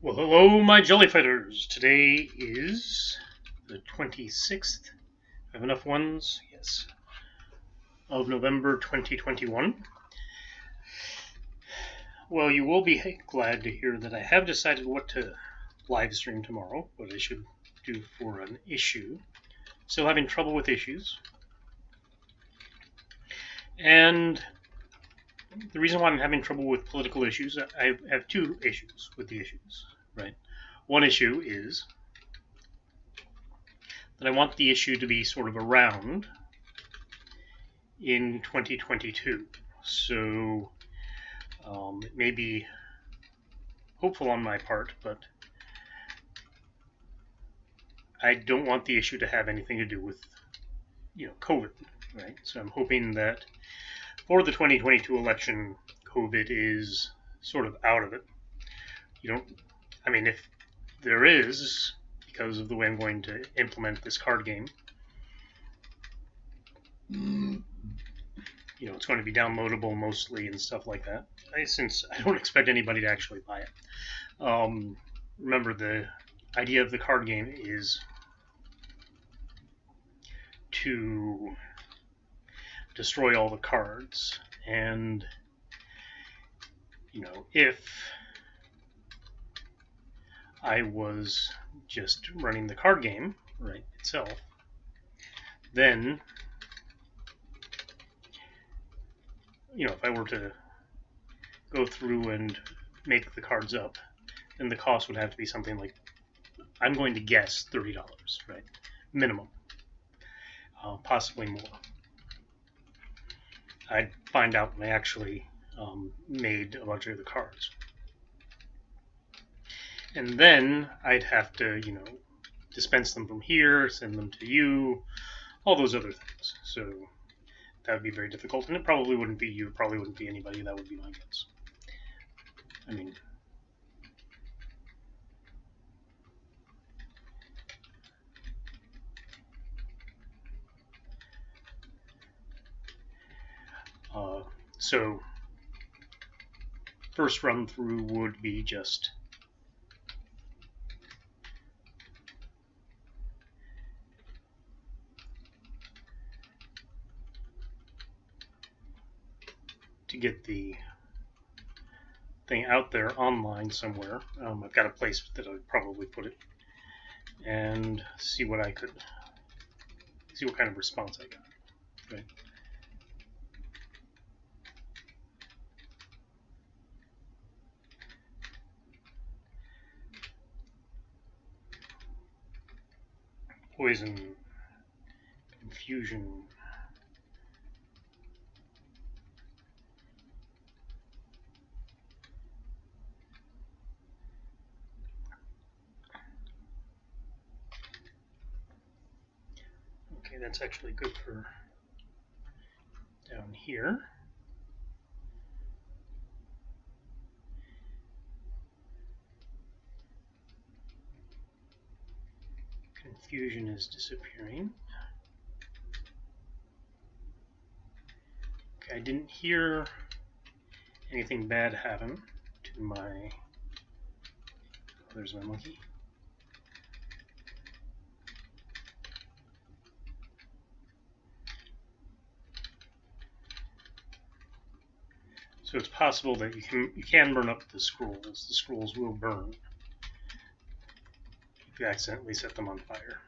Well, hello, my jellyfighters. Today is the 26th. I have enough ones? Yes. Of November 2021. Well, you will be glad to hear that I have decided what to live stream tomorrow, what I should do for an issue. Still having trouble with issues. And the reason why I'm having trouble with political issues, I have two issues with the issues, right? One issue is that I want the issue to be sort of around in 2022. So it may be hopeful on my part, but I don't want the issue to have anything to do with, COVID, right? So I'm hoping that for the 2022 election, COVID is sort of out of it. If there is, because of the way I'm going to implement this card game, it's going to be downloadable mostly and stuff like that. Since I don't expect anybody to actually buy it. Remember, the idea of the card game is to destroy all the cards. And, if I was just running the card game, right, itself, then, if I were to go through and make the cards up, then the cost would have to be something like, I'm going to guess $30, right? Minimum. Possibly more. I'd find out when I actually made a bunch of the cards. And then I'd have to, dispense them from here, send them to you, all those other things. So that would be very difficult, and it probably wouldn't be you, it probably wouldn't be anybody, that would be my guess. So first run through would be just to get the thing out there online somewhere. I've got a place that I'd probably put it, and see what kind of response I got. Right. Poison, confusion. Okay, that's actually good for down here. Confusion is disappearing. Okay, I didn't hear anything bad happen to my... Oh, there's my monkey. So it's possible that you can burn up the scrolls. The scrolls will burn if you accidentally set them on fire.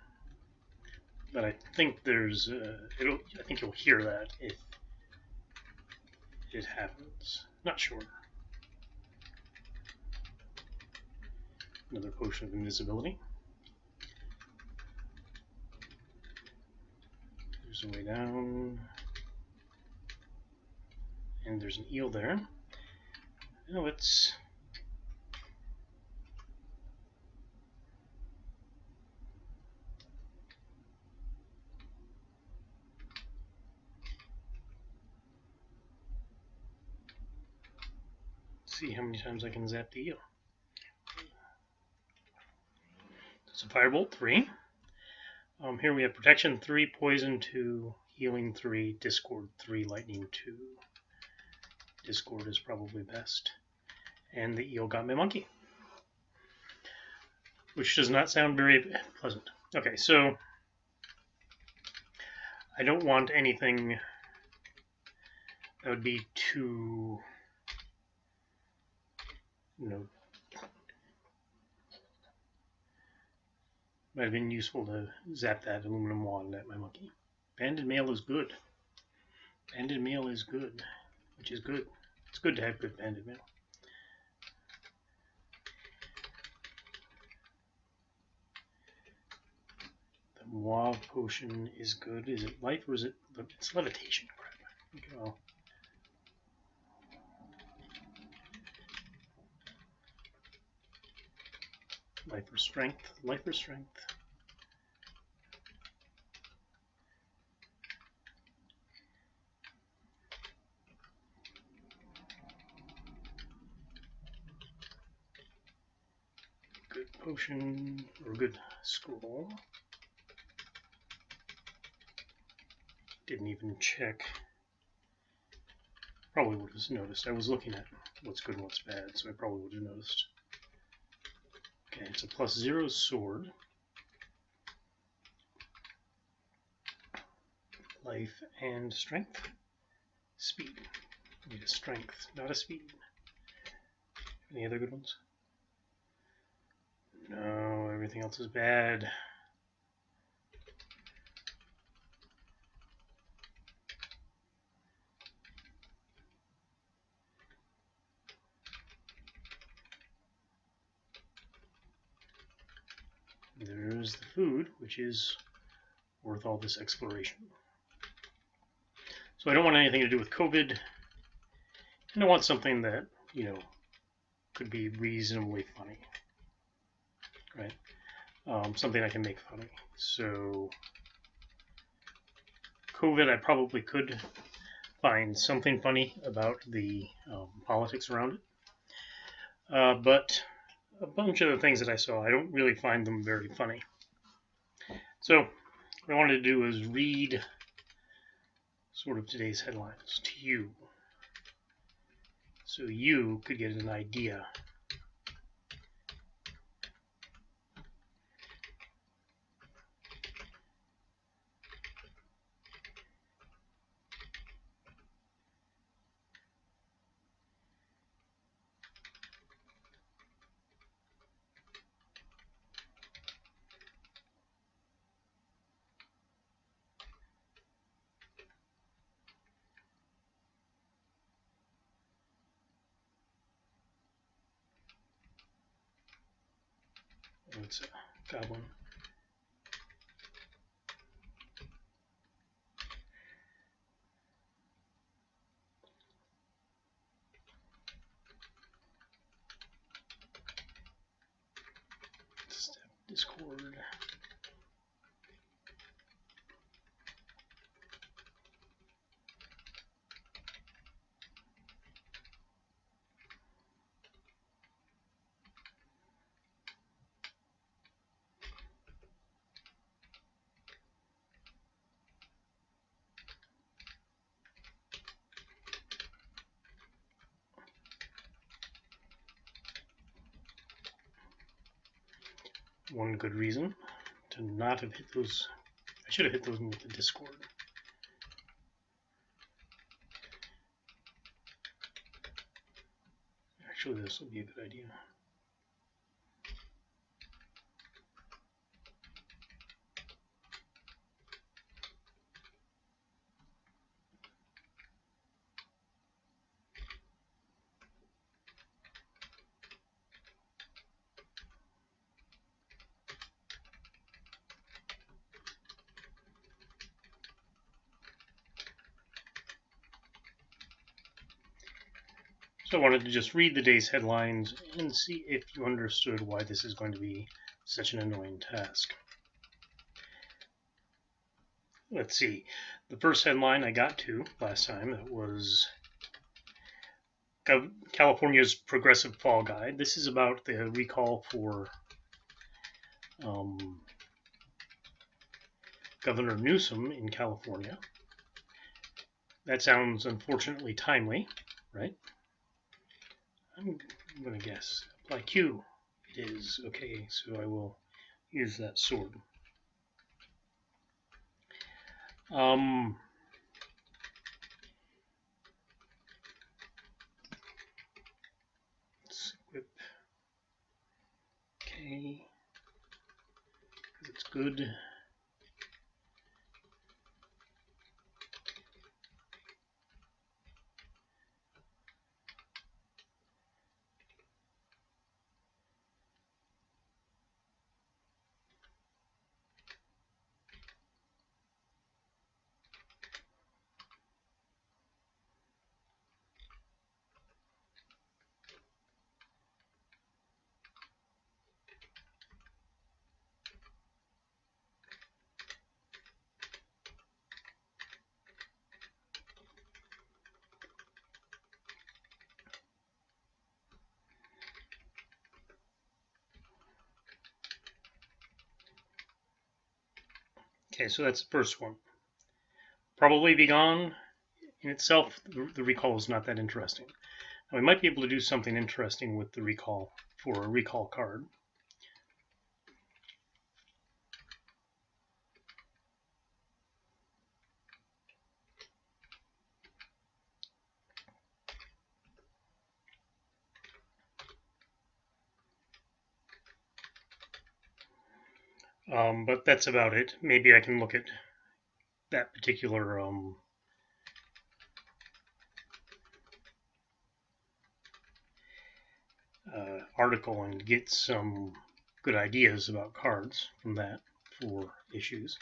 But I think I think you'll hear that if it happens. Not sure. Another potion of invisibility. There's a way down. And there's an eel there. Now let's see how many times I can zap the eel. So Firebolt 3. Here we have Protection 3, Poison 2, Healing 3, Discord 3, Lightning 2. Discord is probably best. And the eel got my monkey. which does not sound very pleasant. Okay, so I don't want anything that would be too, might have been useful to zap that aluminum wand at my monkey. Banded mail is good. Banded mail is good, which is good. It's good to have good banded mail. The Mauve potion is good. Is it life or is it? It's levitation. Crap. Okay, well. Life or strength. Life or strength. Good potion or good scroll. Didn't even check. Probably would have noticed. I was looking at what's good and what's bad, so I probably would have noticed. Okay, it's a +0 sword. Life and strength. Speed. Need a strength, not a speed. Any other good ones? No, everything else is bad. There's the food, which is worth all this exploration. So I don't want anything to do with COVID. And I want something that, could be reasonably funny. Right? Something I can make funny. So COVID, I probably could find something funny about the politics around it. But a bunch of the things that I saw, I don't really find them very funny. So what I wanted to do was read sort of today's headlines to you, so you could get an idea. It's a goblin. Step Discord. One good reason to not have hit those. I should have hit those with the Discord. Actually, this will be a good idea. So I wanted to just read the day's headlines and see if you understood why this is going to be such an annoying task. Let's see. The first headline I got to last time was California's Progressive Fall Guide. This is about the recall for Governor Newsom in California. That sounds unfortunately timely, right? I'm going to guess. Apply Q. It is. Okay, so I will use that sword. Let's equip. Okay, because it's good. Okay, so that's the first one. Probably be gone. In itself, the recall is not that interesting. Now, we might be able to do something interesting with the recall for a recall card. But that's about it. Maybe I can look at that particular article and get some good ideas about cards from that for issues.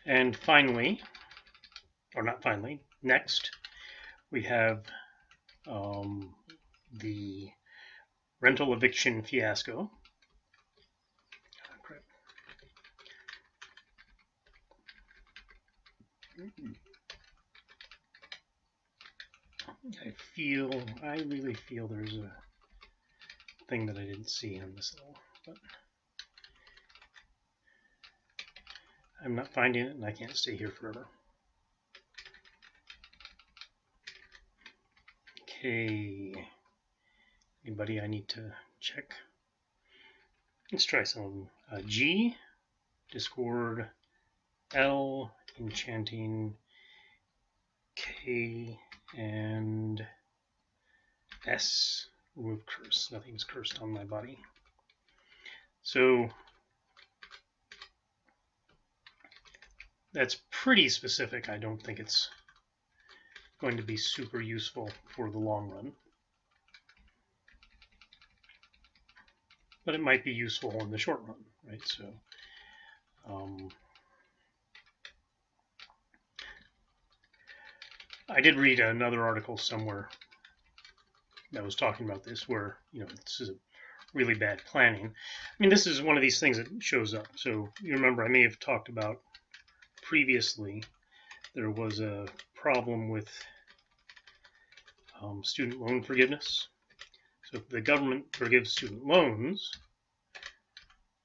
And finally, or not finally, next we have the rental eviction fiasco. I really feel there's a thing that I didn't see on this little, but I'm not finding it and I can't stay here forever. Okay, anybody I need to check? Let's try some G, Discord, L, Enchanting, K, and S, remove curse. Nothing's cursed on my body. So that's pretty specific. I don't think it's going to be super useful for the long run. But it might be useful in the short run, right? So I did read another article somewhere that was talking about this, where this is a really bad planning. I mean, this is one of these things that shows up. So you remember, I may have talked about previously, there was a problem with student loan forgiveness. So if the government forgives student loans,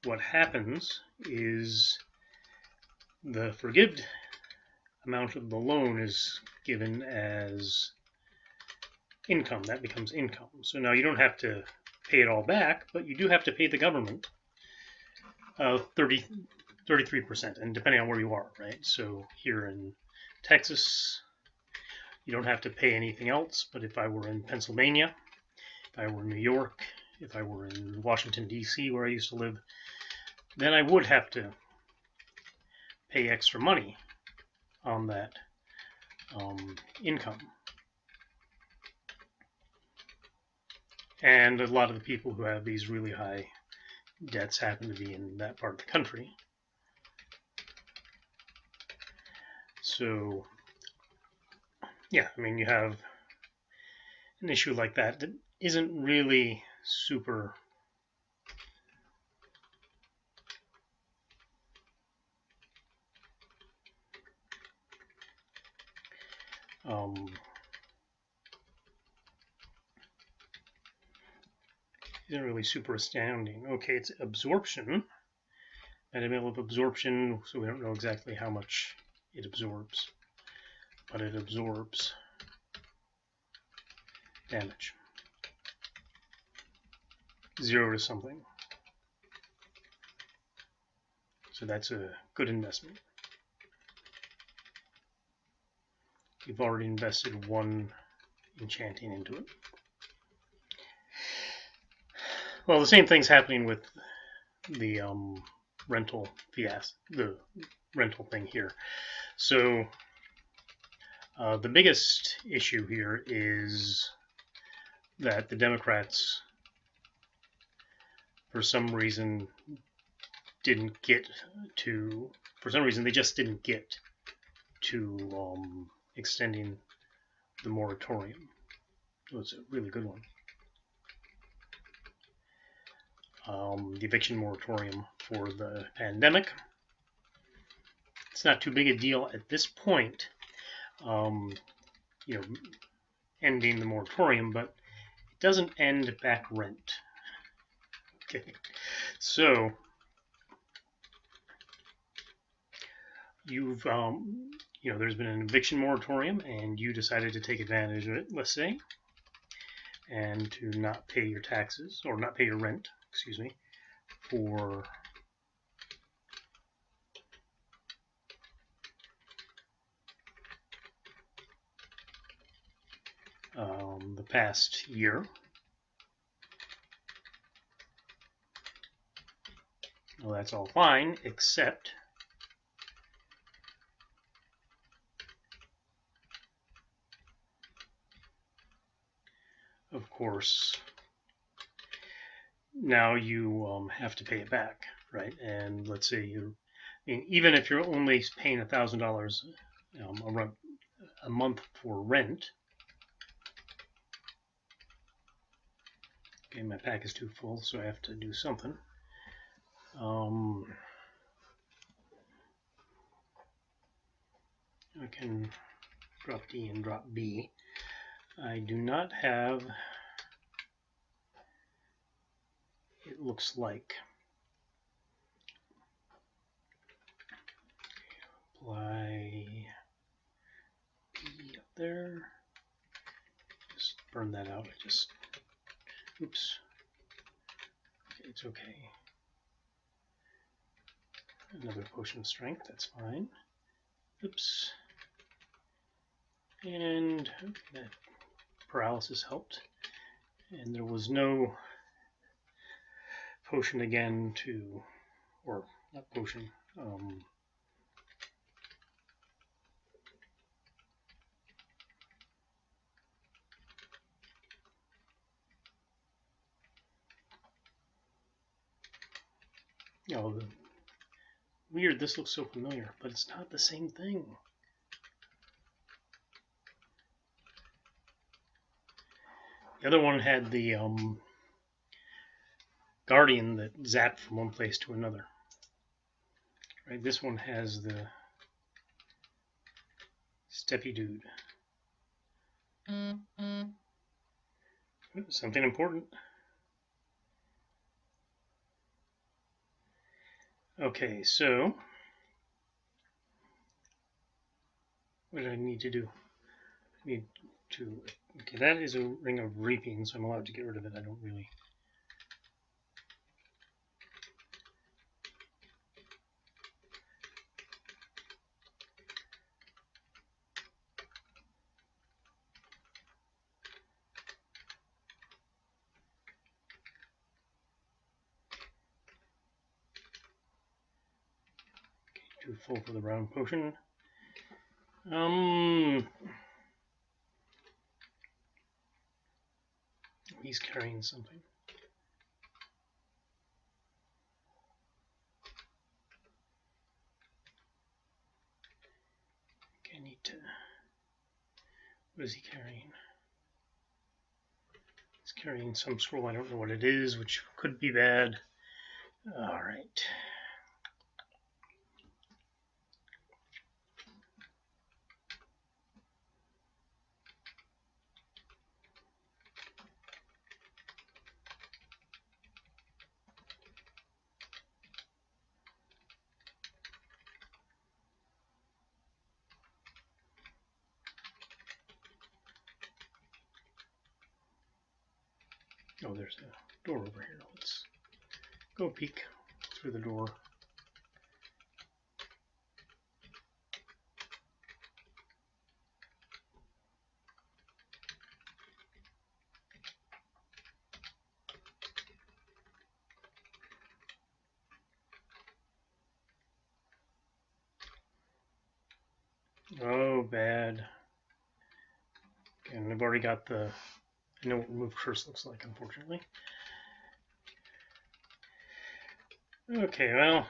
what happens is the forgived amount of the loan is given as income. That becomes income. So now you don't have to pay it all back, but you do have to pay the government 33%, and depending on where you are, right? So here in Texas, you don't have to pay anything else, but if I were in Pennsylvania, if I were in New York, if I were in Washington, D.C., where I used to live, then I would have to pay extra money on that income. And a lot of the people who have these really high debts happen to be in that part of the country. So, yeah, I mean, you have an issue like that that isn't really super isn't really super astounding. Okay, it's absorption. Metamail of absorption, so we don't know exactly how much it absorbs, but it absorbs damage. 0 to something. So that's a good investment. You've already invested 1 enchanting into it. Well, the same thing's happening with the rental the rental thing here. So the biggest issue here is that the Democrats, for some reason, they just didn't get to extending the moratorium. So it's a really good one. The eviction moratorium for the pandemic. It's not too big a deal at this point, ending the moratorium, but it doesn't end back rent. Okay, so you've there's been an eviction moratorium, and you decided to take advantage of it, let's say, and to not pay your taxes, or not pay your rent, excuse me, for the past year. Well, that's all fine, except of course now you have to pay it back, right? And let's say even if you're only paying $1,000 a month for rent. Okay, my pack is too full, so I have to do something. I can drop D and drop B. I do not have, it looks like, apply B up there. Just burn that out. Oops. Okay, it's okay. Another potion of strength, that's fine. Oops. And okay, that paralysis helped. And there was no potion again or not potion, weird, this looks so familiar, but it's not the same thing. The other one had the Guardian that zapped from one place to another. Right, this one has the Steppy Dude. Something important. Okay, so what do I need to do? I need to, okay, that is a Ring of Reaping, so I'm allowed to get rid of it. I don't really. Too full for the round potion. He's carrying something. Okay, I need to. What is he carrying? He's carrying some scroll. I don't know what it is, which could be bad. All right. Oh, there's a door over here. Let's go peek through the door. Oh, bad. And I've already got the... I know what remove curse looks like, unfortunately. Okay, well...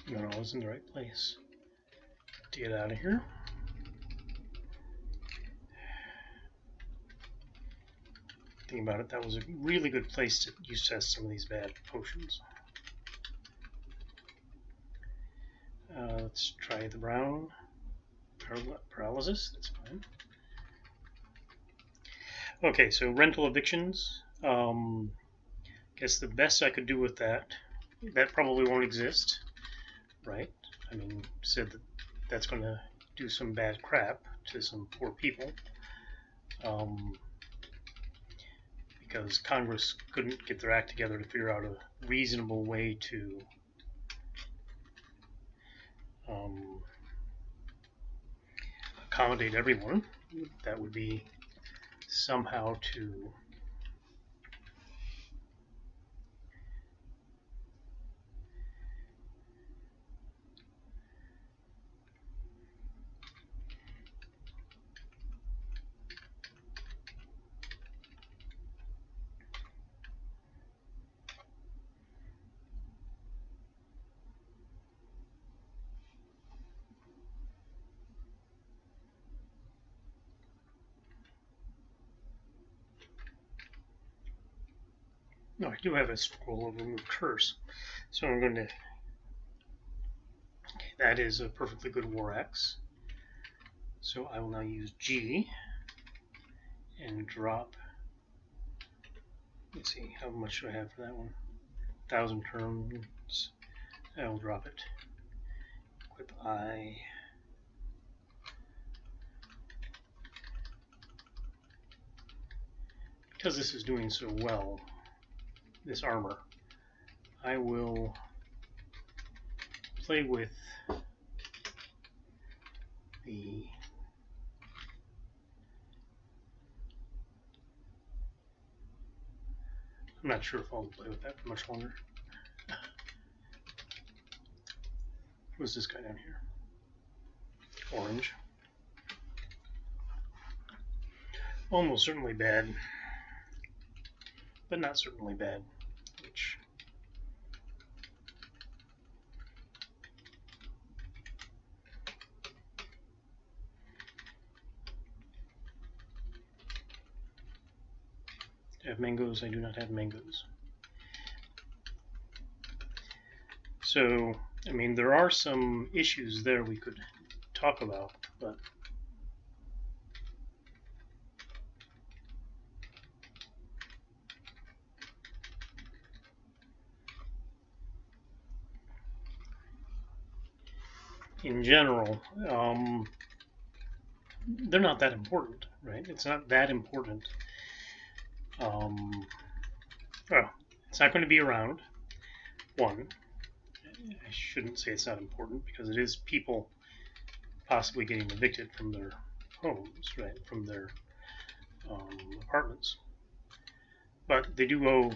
No, I was in the right place to get out of here. Thinking about it, that was a really good place to use test some of these bad potions. Let's try the brown. Paralysis, that's fine. Okay, so rental evictions. Guess the best I could do with that probably won't exist, right? I mean, said that that's going to do some bad crap to some poor people. Because Congress couldn't get their act together to figure out a reasonable way to accommodate everyone. That would be somehow to no, I do have a scroll of remove curse, so I'm going to. Okay, that is a perfectly good war axe. So I will now use G and drop. Let's see, how much do I have for that one? 1,000 turns. I will drop it. Equip I. Because this is doing so well, this armor, I will play with the I'm not sure if I'll play with that for much longer. Who's this guy down here? Orange. Almost certainly bad, but not certainly bad, which I have mangoes. I do not have mangoes. So, I mean, there are some issues there we could talk about, but in general, they're not that important, right? It's not that important. Well, it's not going to be around. One, I shouldn't say it's not important because it is people possibly getting evicted from their homes, right? From their apartments. But they do owe,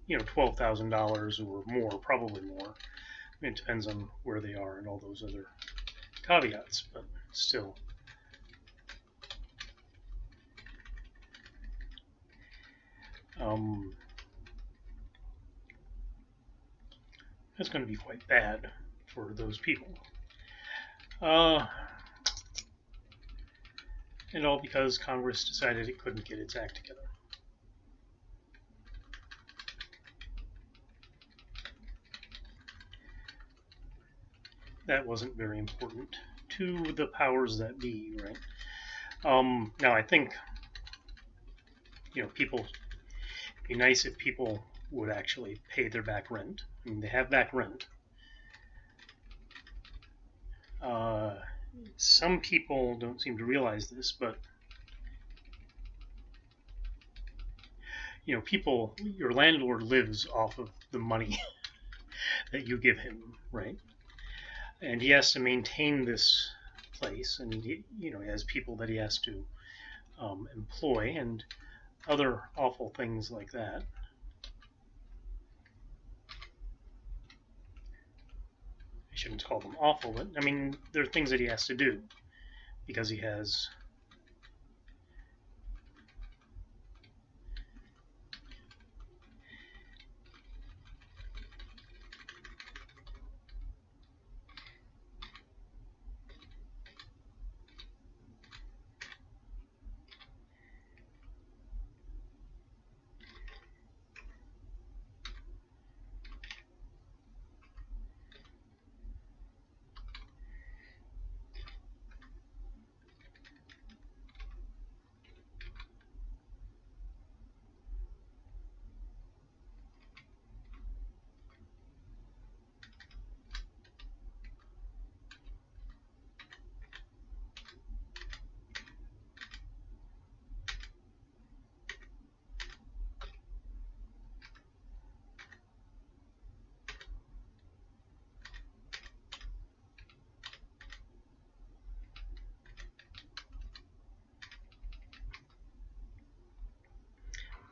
$12,000 or more, probably more. I mean, it depends on where they are and all those other caveats, but still. That's going to be quite bad for those people. And all because Congress decided it couldn't get its act together. That wasn't very important to the powers that be, right? Now, I think, it'd be nice if people would actually pay their back rent. I mean, they have back rent. Some people don't seem to realize this, but your landlord lives off of the money that you give him, right? And he has to maintain this place, and he has people that he has to employ, and other awful things like that. I shouldn't call them awful, but I mean, there are things that he has to do because he has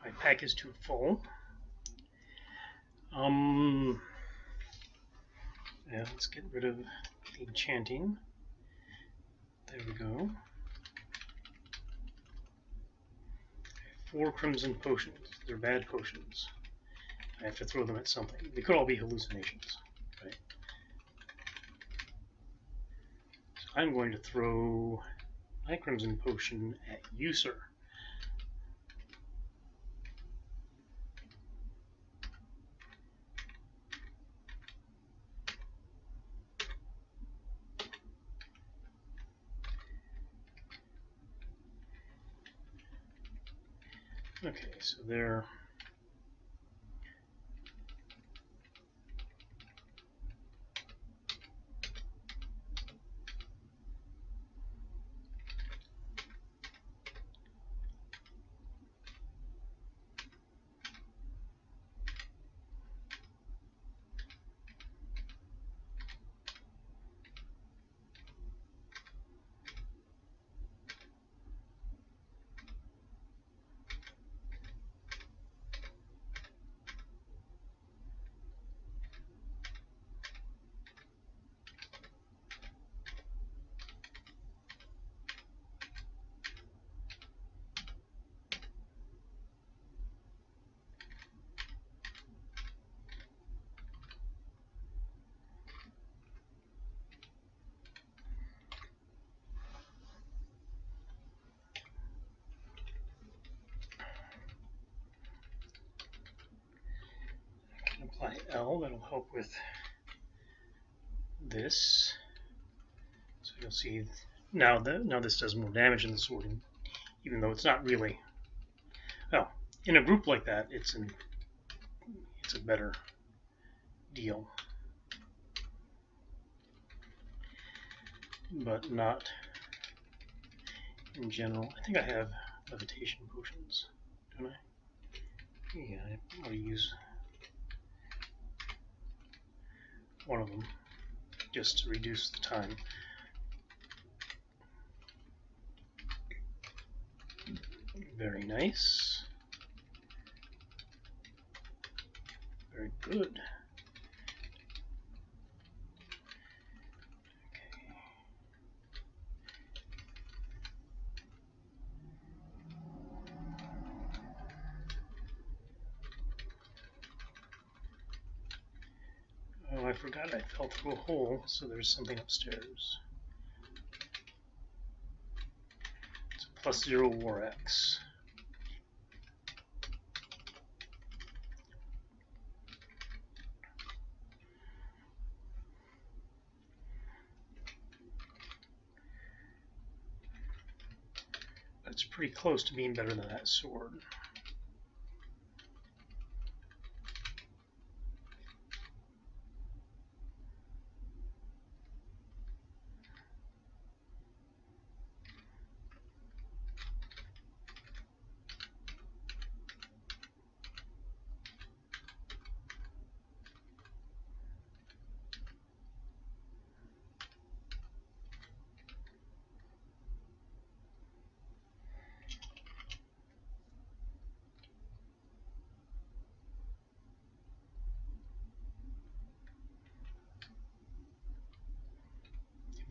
my pack is too full. Yeah, let's get rid of the enchanting. There we go. 4 crimson potions. They're bad potions. I have to throw them at something. They could all be hallucinations, right? So I'm going to throw my crimson potion at you, sir. Okay, so there. Apply L, that'll help with this. So you'll see now this does more damage in the sorting, even though it's not really. Well, in a group like that, it's a better deal. but not in general. I think I have levitation potions, don't I? Yeah, I want to use one of them just to reduce the time. Very nice. Very good. Oh, I forgot I fell through a hole, so there's something upstairs. It's a +0 War X. It's pretty close to being better than that sword.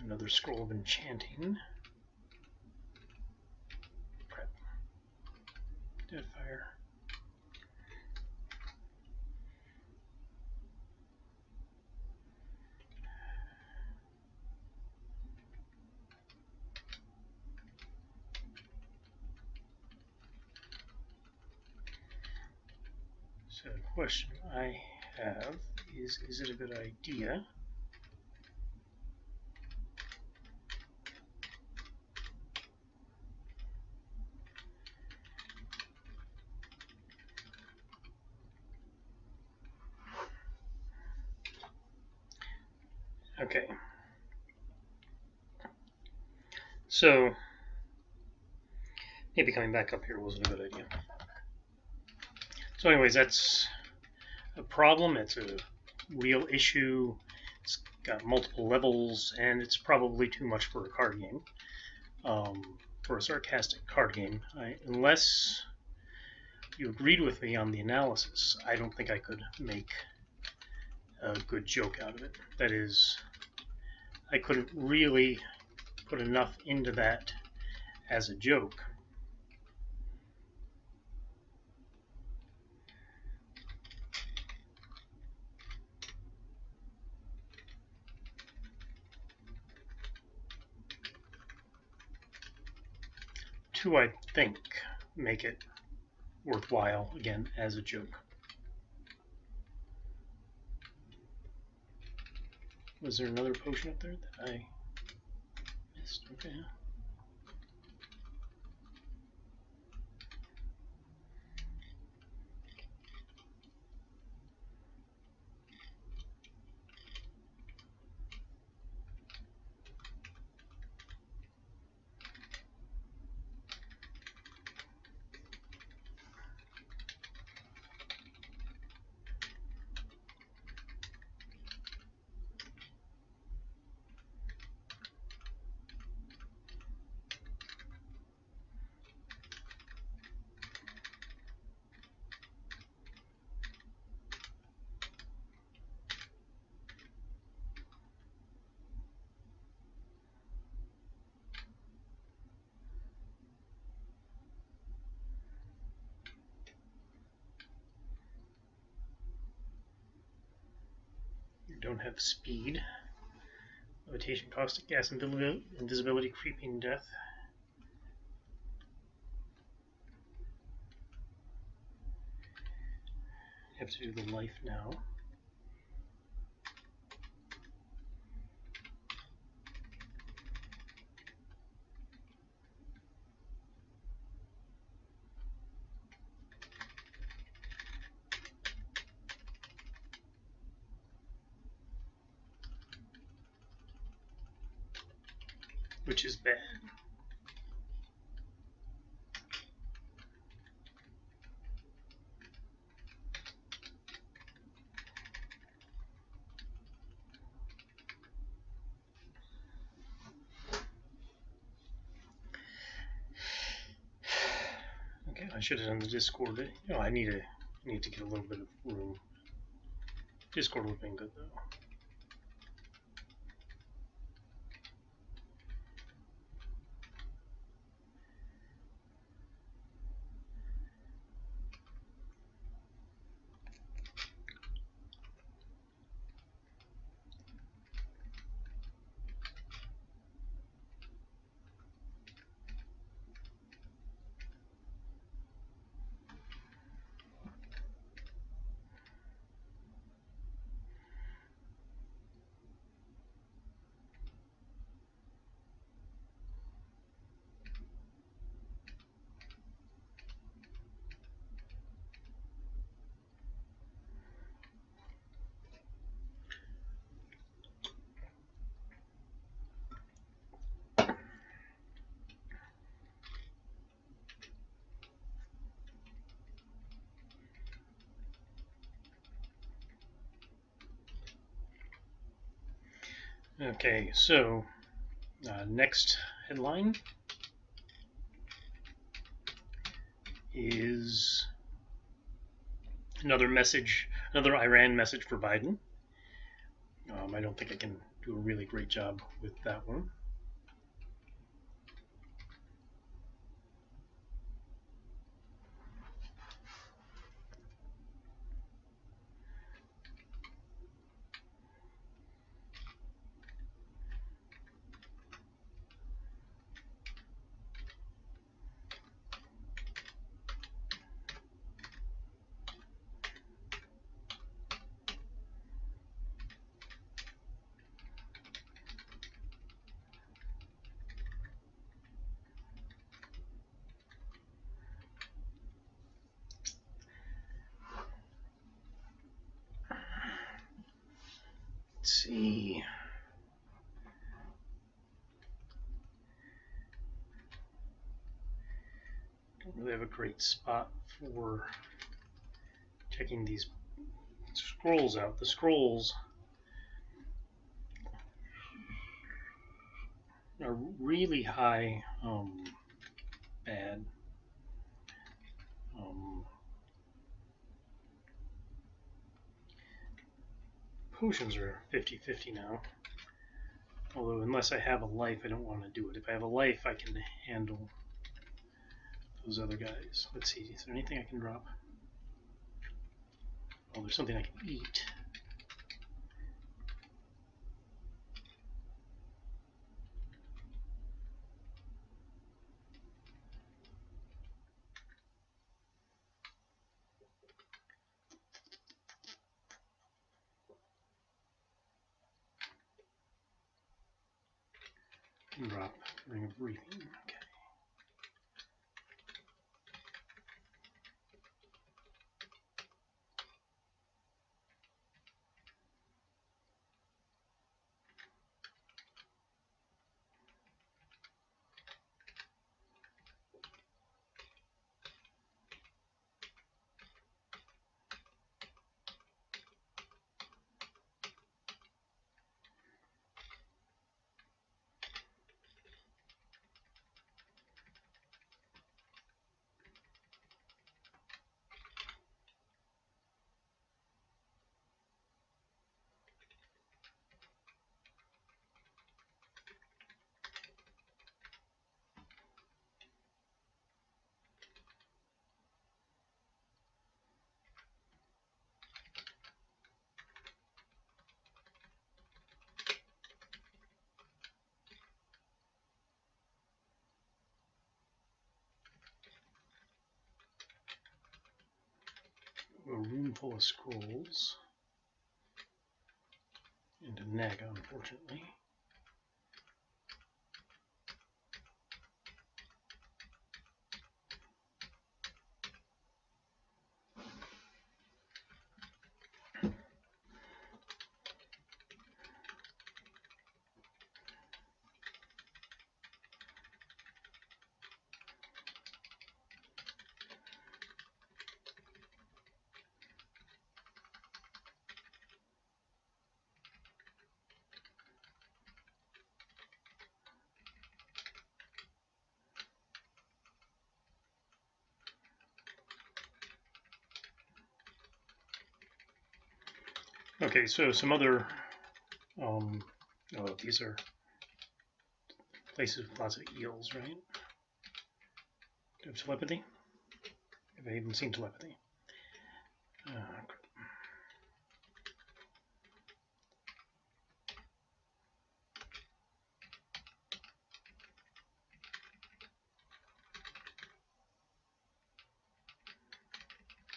Another scroll of enchanting. Prep. Deadfire. So the question I have is it a good idea Okay. So maybe coming back up here wasn't a good idea. So anyways, that's a problem. It's a real issue. It's got multiple levels, and it's probably too much for a card game. For a sarcastic card game. Unless you agreed with me on the analysis, I don't think I could make a good joke out of it. That is, I couldn't really put enough into that as a joke. To, I think, make it worthwhile, again, as a joke. Was there another potion up there that I missed? Okay. Don't have speed. Levitation, caustic gas, invisibility, creeping death. Have to do the life now. which is bad. Okay, I should have done the Discord. You know, I need to get a little bit of room. Discord would have been good though. Okay, so next headline is another message, another Iran message for Biden. I don't think I can do a really great job with that one. Let's see. Don't really have a great spot for checking these scrolls out. The scrolls are really high bad. Potions are 50-50 now. Although, unless I have a life, I don't want to do it. If I have a life, I can handle those other guys. Let's see, is there anything I can drop? Oh, there's something I can eat. Drop ring of breathing. Okay. A room full of scrolls. And a naga, unfortunately. Okay, so some other, oh, these are places with lots of eels, right? Do you have telepathy? Have I even seen telepathy?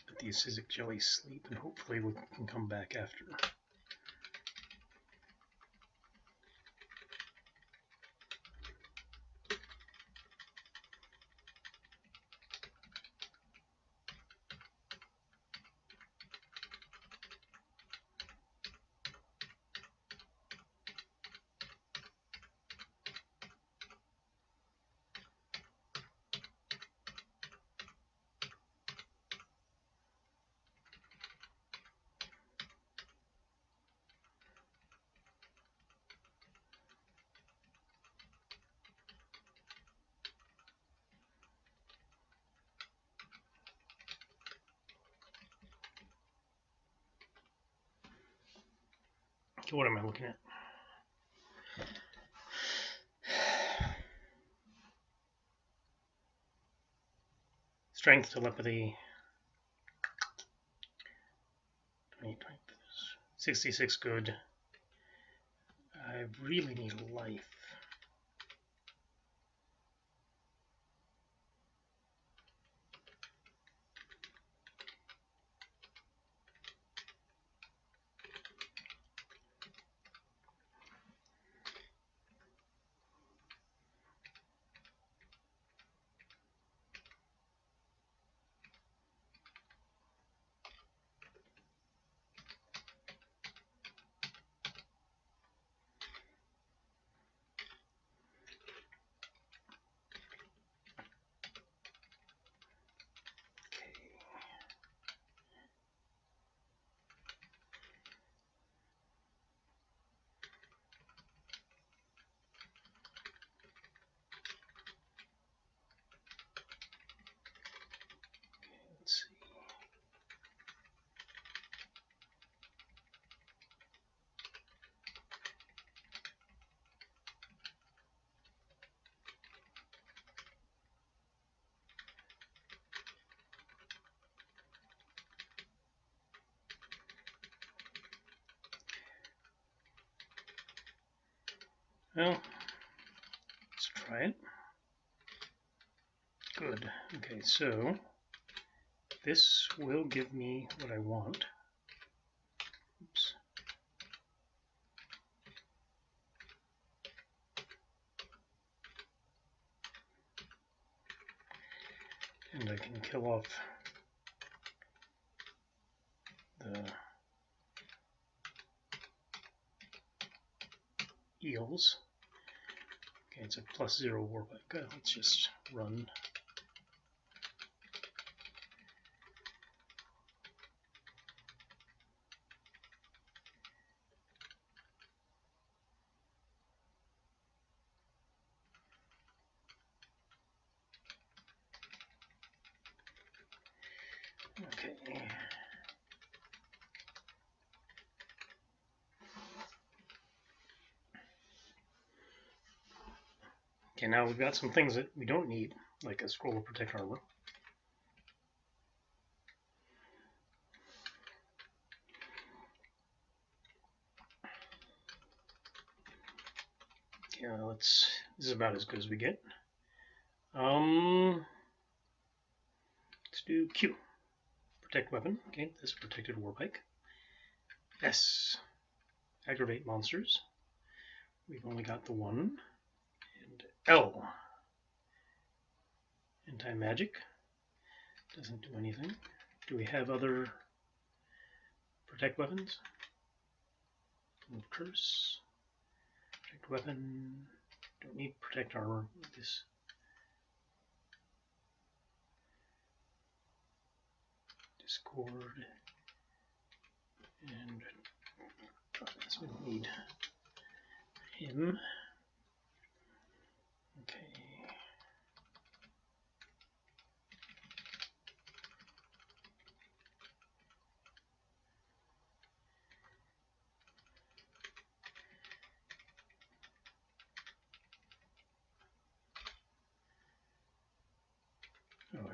Let the acidic jelly sleep, and hopefully we can come back after. So what am I looking at? Strength, telepathy, 66 good. I really need life. Let's see. Well, let's try it. Good. Okay, so this will give me what I want. Oops. And I can kill off the eels. Okay, it's a +0 warpike. Let's just run. Okay. Okay, now we've got some things that we don't need, like a scroll of protect armor. Yeah, this is about as good as we get. Let's do Q. Protect weapon. Okay, this protected warpike. S. Aggravate monsters. We've only got the one. And L. Anti-magic. Doesn't do anything. Do we have other protect weapons? Curse. Protect weapon. Don't need protect armor with this. Discord. And darkness. We don't need him. Okay.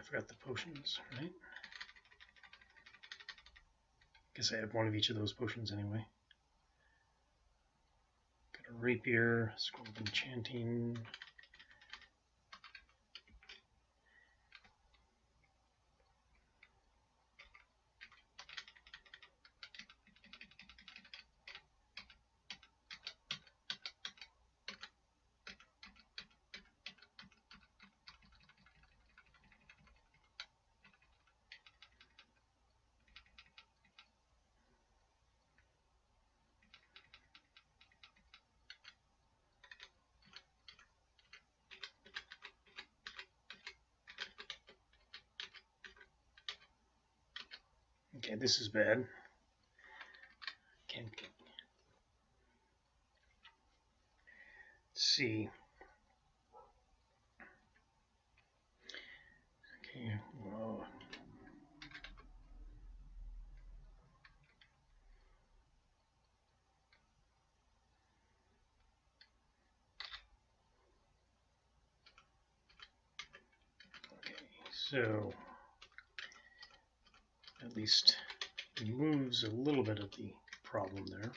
forgot the potions, right? Guess I have one of each of those potions anyway. Got a rapier, scroll of enchanting. Okay, this is bad. Can't get. Let's see. Okay, whoa. Okay, so at least removes a little bit of the problem there.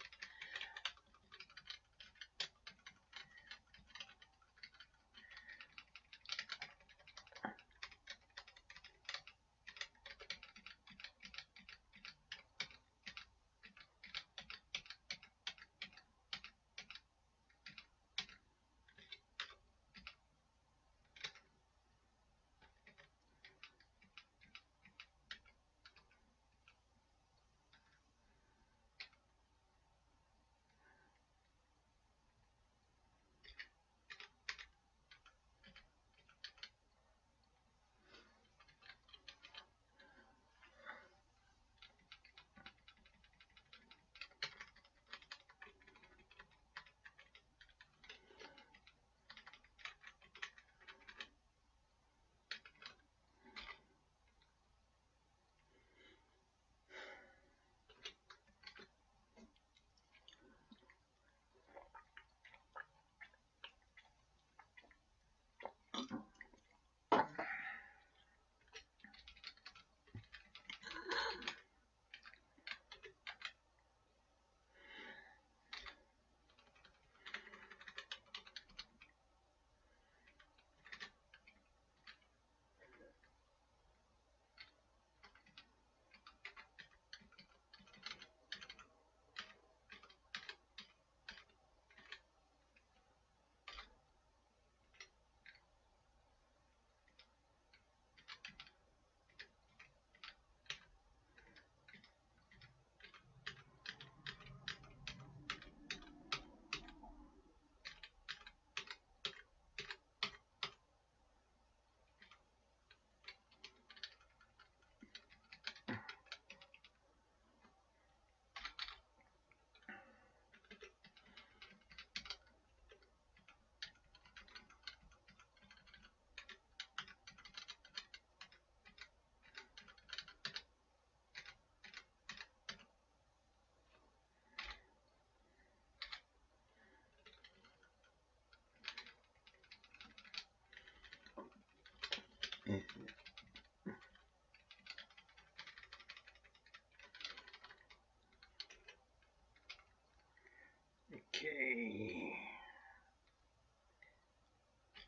Okay.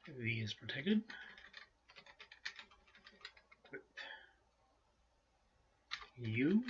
V is protected. Equip U.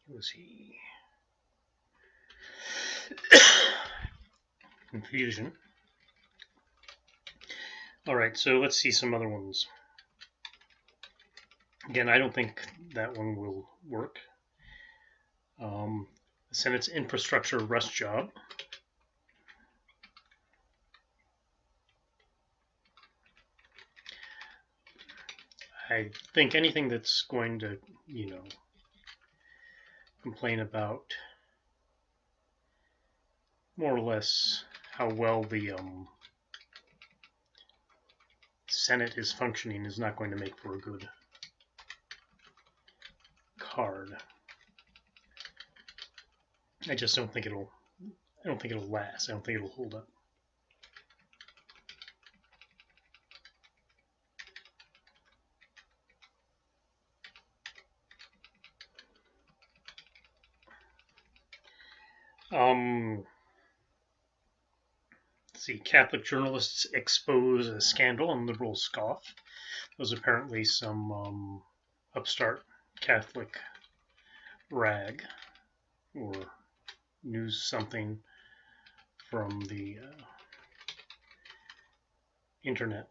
Who was he? Confusion. Alright, so let's see some other ones. Again, I don't think that one will work. The Senate's infrastructure rush job. I think anything that's going to, complain about more or less how well the Senate is functioning is not going to make for a good card. I just don't think it'll. I don't think it'll last. I don't think it'll hold up. Let's see. Catholic journalists expose a scandal and liberals scoff. There's apparently some upstart Catholic rag or news something from the internet.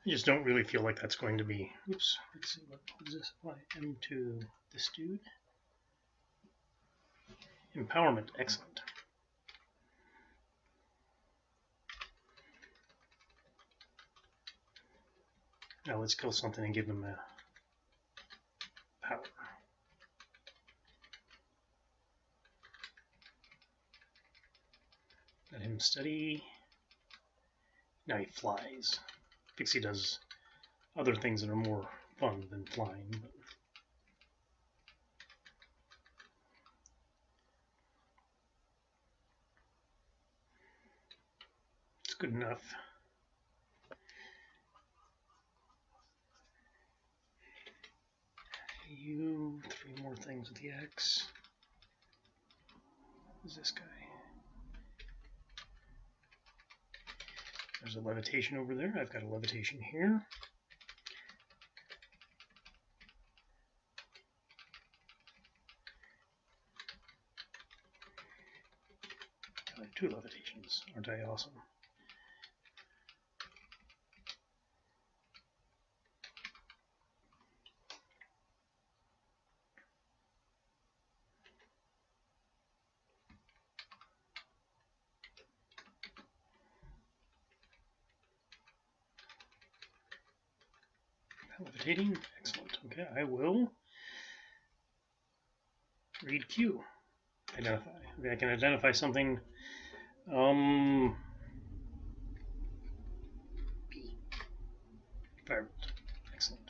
I just don't really feel like that's going to be. Oops. Let's see. What does this apply? M to this dude. Empowerment. Excellent. Now let's kill something and give them a power. Let him study. Now he flies. Pixie does other things that are more fun than flying. But it's good enough. You 3 more things with the X. Who's this guy? There's a levitation over there. I've got a levitation here. I have 2 levitations. Aren't I awesome? Levitating, excellent. Okay, I will read Q. Identify. Okay, I can identify something. B. Firebolt. Excellent.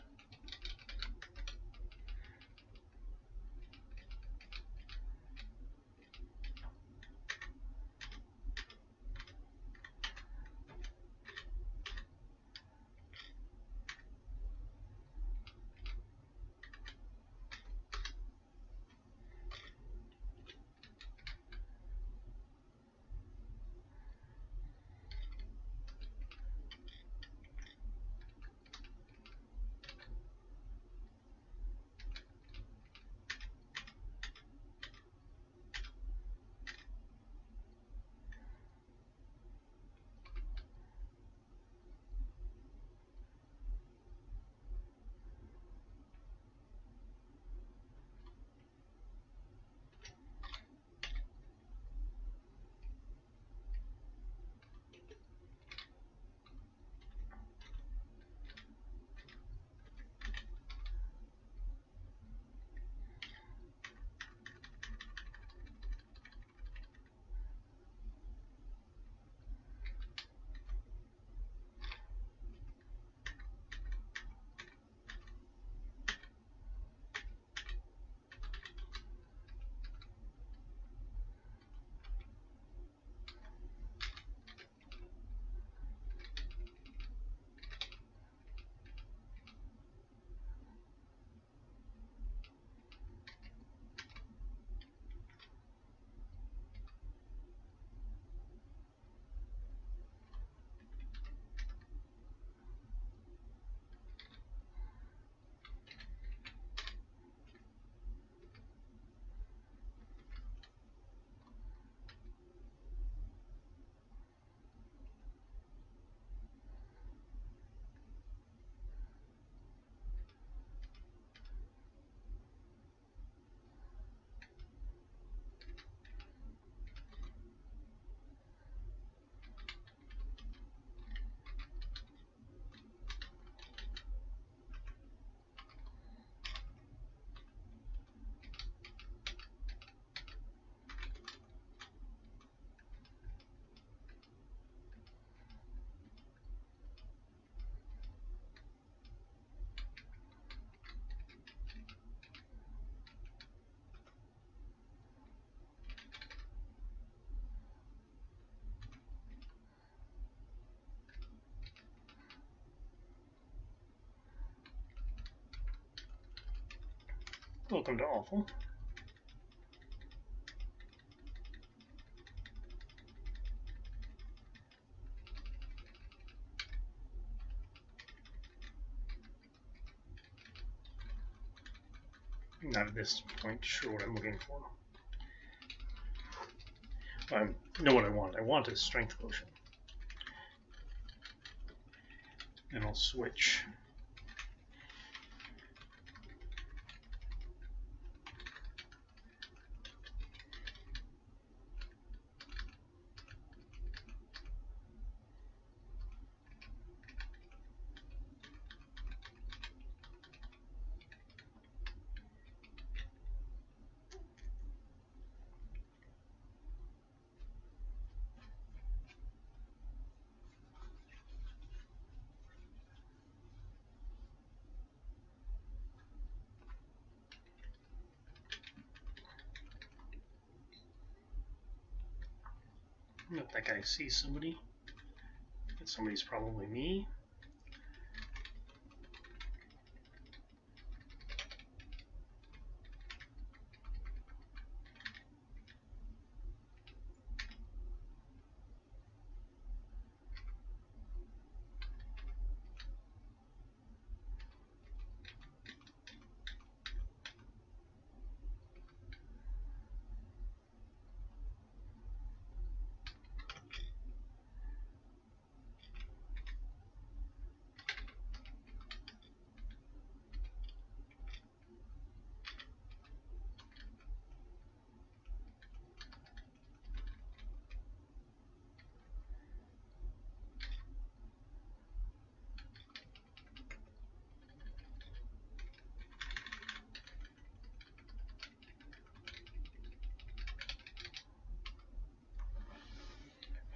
Welcome to awful. Not at this point sure what I'm looking for. I know what I want. I want a strength potion. And I'll switch. Not that guy sees somebody. That somebody's probably me.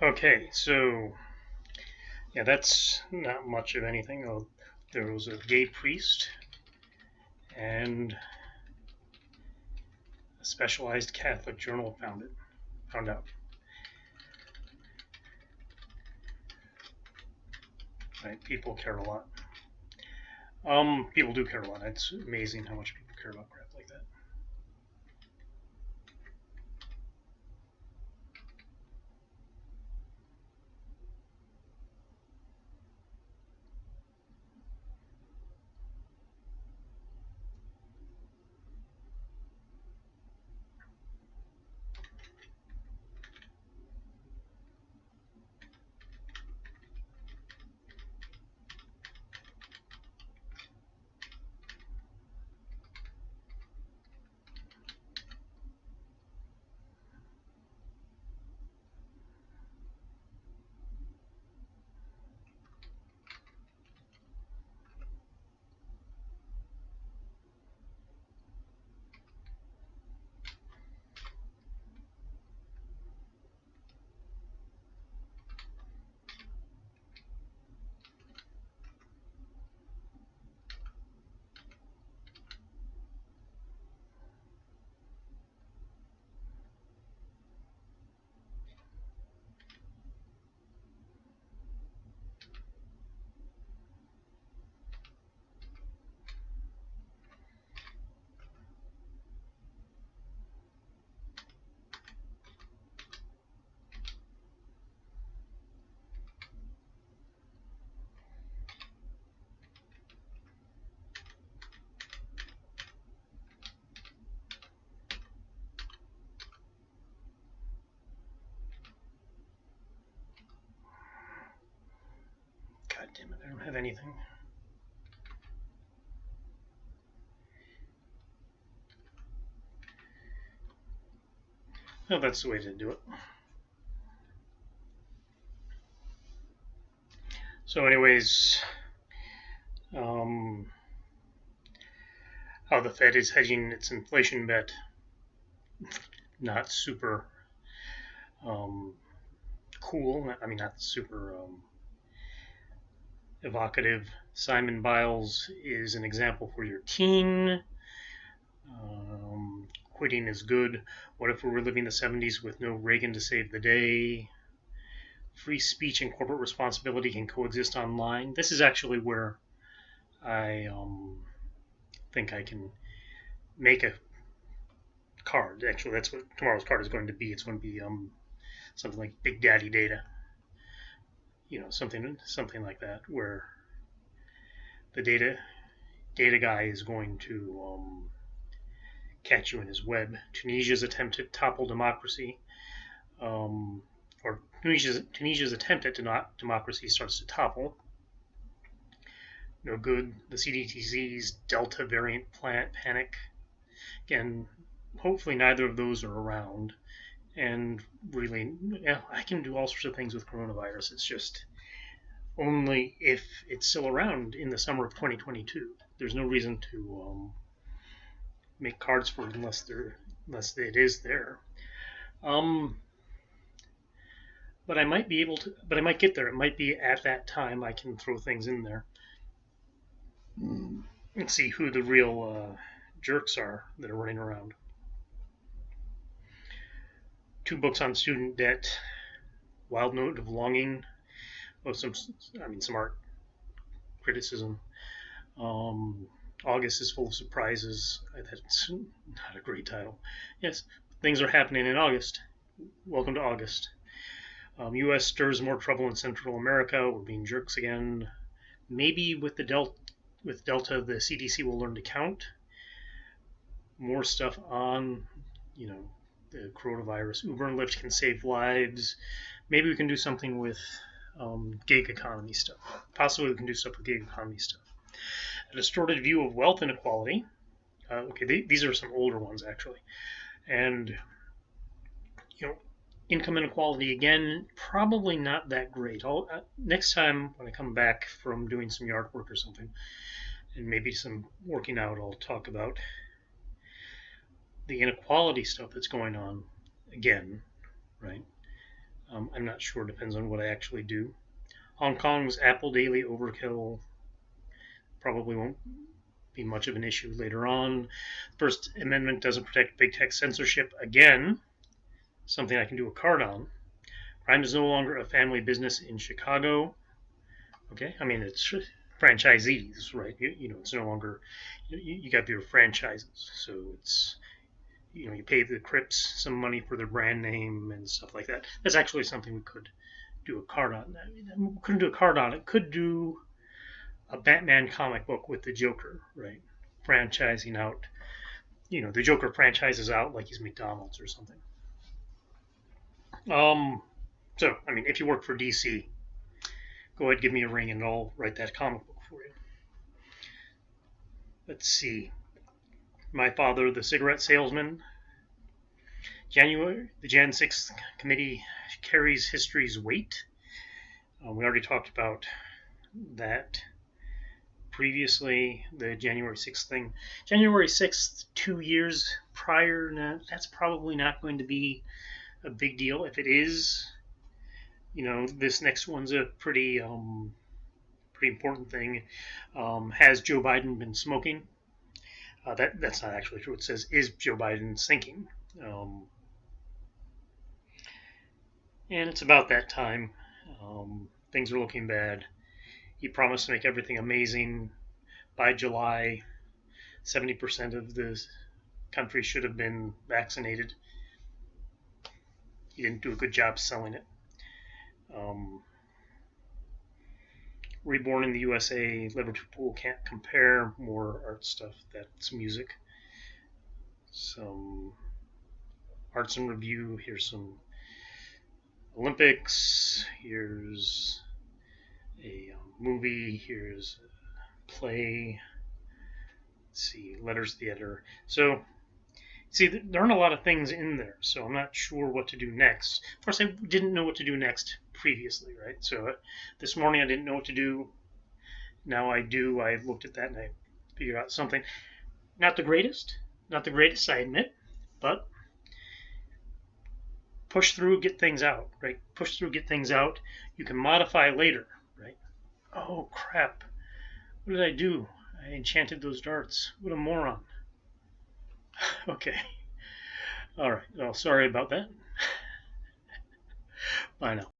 Okay, so yeah, that's not much of anything. Oh, there was a gay priest and a specialized Catholic journal found out. Right, people care a lot. People do care a lot. It's amazing how much people care about crap like that. God damn it, I don't have anything. No, that's the way to do it. So anyways, how the Fed is hedging its inflation bet. Not super cool. I mean, not super evocative. Simon Biles is an example for your teen. Quitting is good. What if we were living the 70s with no Reagan to save the day? Free speech and corporate responsibility can coexist online. This is actually where I think I can make a card. Actually, that's what tomorrow's card is going to be. It's going to be something like Big Daddy Data, something like that, where the data guy is going to catch you in his web. Tunisia's attempt to topple democracy, or Tunisia's attempt at democracy starts to topple. No good. The CDTC's Delta variant panic. Again, hopefully neither of those are around. And really, I can do all sorts of things with coronavirus. It's just only if it's still around in the summer of 2022. There's no reason to make cards for it unless it is there. But I might be able to. But I might get there. It might be at that time I can throw things in there. Let's see who the real jerks are that are running around. 2 books on student debt. Wild Note of Longing. Some art criticism. August is full of surprises. That's not a great title. Yes, things are happening in August. Welcome to August. U.S. stirs more trouble in Central America. We're being jerks again. Maybe with Delta, the CDC will learn to count. More stuff on, the coronavirus. Uber and Lyft can save lives. Maybe we can do something with gig economy stuff. Possibly we can do stuff with gig economy stuff. A distorted view of wealth inequality. These are some older ones actually. And, income inequality, again, probably not that great. Next time when I come back from doing some yard work or something, and maybe some working out, I'll talk about the inequality stuff that's going on again, right? I'm not sure. Depends on what I actually do. Hong Kong's Apple Daily overkill probably won't be much of an issue later on. First Amendment doesn't protect big tech censorship. Again, something I can do a card on. Crime is no longer a family business in Chicago. Okay, it's franchisees, right? It's no longer, you got your franchises. So it's, you pay the Crips some money for their brand name and stuff like that. That's actually something we could do a card on. We couldn't do a card on it. Could do a Batman comic book with the Joker, right? Franchising out. The Joker franchises out like he's McDonald's or something. If you work for DC, go ahead, give me a ring, and I'll write that comic book for you. Let's see. My Father, the Cigarette Salesman. January, the Jan 6th committee carries history's weight. We already talked about that previously, the January 6th thing. January 6th, 2 years prior, that's probably not going to be a big deal. If it is, this next one's a pretty important thing. Has Joe Biden been smoking? That's not actually true. It says, is Joe Biden thinking? And it's about that time. Things are looking bad. He promised to make everything amazing by July. 70% of the country should have been vaccinated. He didn't do a good job selling it. Reborn in the USA, Liverpool can't compare. More art stuff. That's music. Some arts and review. Here's some Olympics. Here's a movie. Here's a play. Let's see. Letters to the editor. So, see, there aren't a lot of things in there, so I'm not sure what to do next. Of course, I didn't know what to do next previously, right? So this morning I didn't know what to do. Now I do. I looked at that and I figured out something. Not the greatest, I admit, but push through, get things out, right? Push through, get things out. You can modify later, right? Oh, crap. What did I do? I enchanted those darts. What a moron. Okay. All right. Well, sorry about that. Bye now.